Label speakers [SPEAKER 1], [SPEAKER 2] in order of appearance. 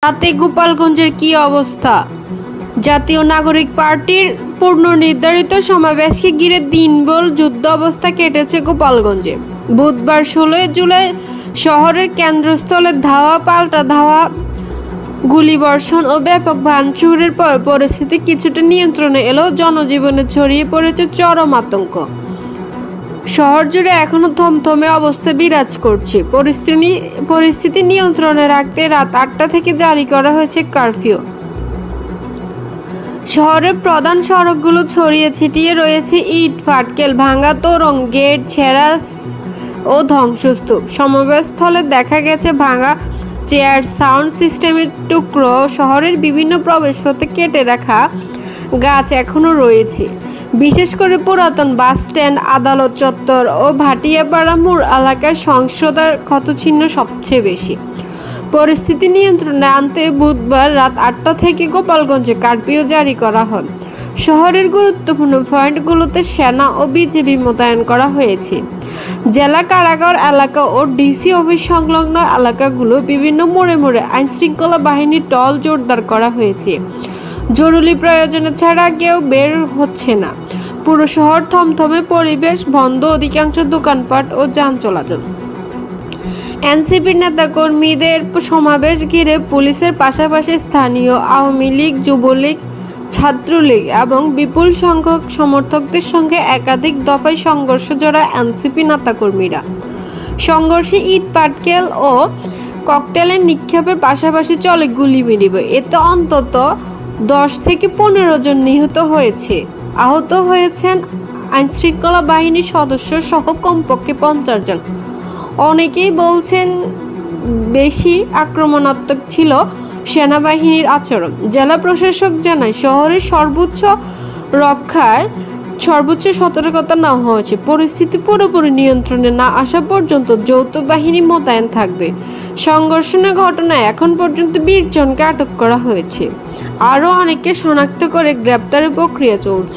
[SPEAKER 1] তাতে গোপালগঞ্জের কি অবস্থা? জাতীয় নাগরিক পার্টির পূর্বনির্ধারিত সমাবেশকে ঘিরে দিনভর যুদ্ধ অবস্থা কেটেছে গোপালগঞ্জে। বুধবার 16 জুলাই শহরের কেন্দ্রস্থলে ধাওয়া পাল্টা ধাওয়া, গুলিবর্ষণ ও ব্যাপক ভাঙচুরের পর পরিস্থিতি কিছুটা নিয়ন্ত্রণে এলেও জনজীবনে ছড়িয়ে পড়েছে চরম আতঙ্ক। শহর জুড়ে এখনো থমথমে অবস্থা বিরাজ করছে। পরিস্থিতি নিয়ন্ত্রণে রাখতে রাত 8টা থেকে জারি করা হয়েছে কারফিউ। শহরের প্রধান সড়কগুলো ছড়িয়ে ছিটিয়ে রয়েছে ইট, ফাটকেল, ভাঙা তোরণ, গেট, ছেঁড়া ও ধ্বংসস্তূপ। সমাবেশস্থলে দেখা গেছে ভাঙা চেয়ার, সাউন্ড সিস্টেমের টুকরো। শহরের বিভিন্ন প্রবেশপথে কেটে রাখা গাছ এখনও রয়েছে, বিশেষ করে পুরাতন বাস স্ট্যান্ড, আদালত চত্বর ও ভাটিয়াপাড়া মোড় এলাকায় সহিংসতার ক্ষতচিহ্ন সবচেয়ে বেশি। পরিস্থিতি নিয়ন্ত্রণে আনতে বুধবার রাত 8টা থেকে গোপালগঞ্জে কারফিউ জারি করা হয়। শহরের গুরুত্বপূর্ণ পয়েন্টগুলোতে সেনা ও বিজিবি মোতায়েন করা হয়েছে। জেলা কারাগার এলাকা ও ডিসি অফিস সংলগ্ন এলাকাগুলো বিভিন্ন মোড়ে মোড়ে আইনশৃঙ্খলা বাহিনীর টহল জোরদার করা হয়েছে। জরুরি প্রয়োজনে ছাড়া কেউ বের হচ্ছে না। পুরো শহর থমথমে পরিবেশ, বন্ধ অধিকাংশ দোকানপাট ও যান চলাচল। এনসিপির নেতাকর্মীদের সমাবেশ ঘিরে পুলিশের পাশাপাশি স্থানীয় আওয়ামী লীগ, যুবলীগ, ছাত্রলীগ এবং বিপুল সংখ্যক সমর্থকদের সঙ্গে একাধিক দফায় সংঘর্ষ জড়ায় এনসিপি নেতাকর্মীরা। সংঘর্ষে ইট, পাটকেল ও ককটেলের নিক্ষেপের পাশাপাশি চলে গুলি বিনিময়। এতে অন্তত 10 থেকে 15 জন নিহত হয়েছে। আহত হয়েছেন আইনশৃঙ্খলা বাহিনীর সদস্য সহ কমপক্ষে 50 জন। অনেকেই বলছেন বেশি আক্রমণাত্মক ছিল সেনাবাহিনীর আচরণ। জেলা প্রশাসক জানায়, শহরের রক্ষায় সর্বোচ্চ সতর্কতা নেওয়া হয়েছে। পরিস্থিতি পুরোপুরি নিয়ন্ত্রণে না আসা পর্যন্ত যৌথ বাহিনী মোতায়েন থাকবে। সংঘর্ষের ঘটনায় এখন পর্যন্ত 20 জনকে আটক করা হয়েছে। আরও অনেককে শনাক্ত করে গ্রেপ্তারের প্রক্রিয়া চলছে।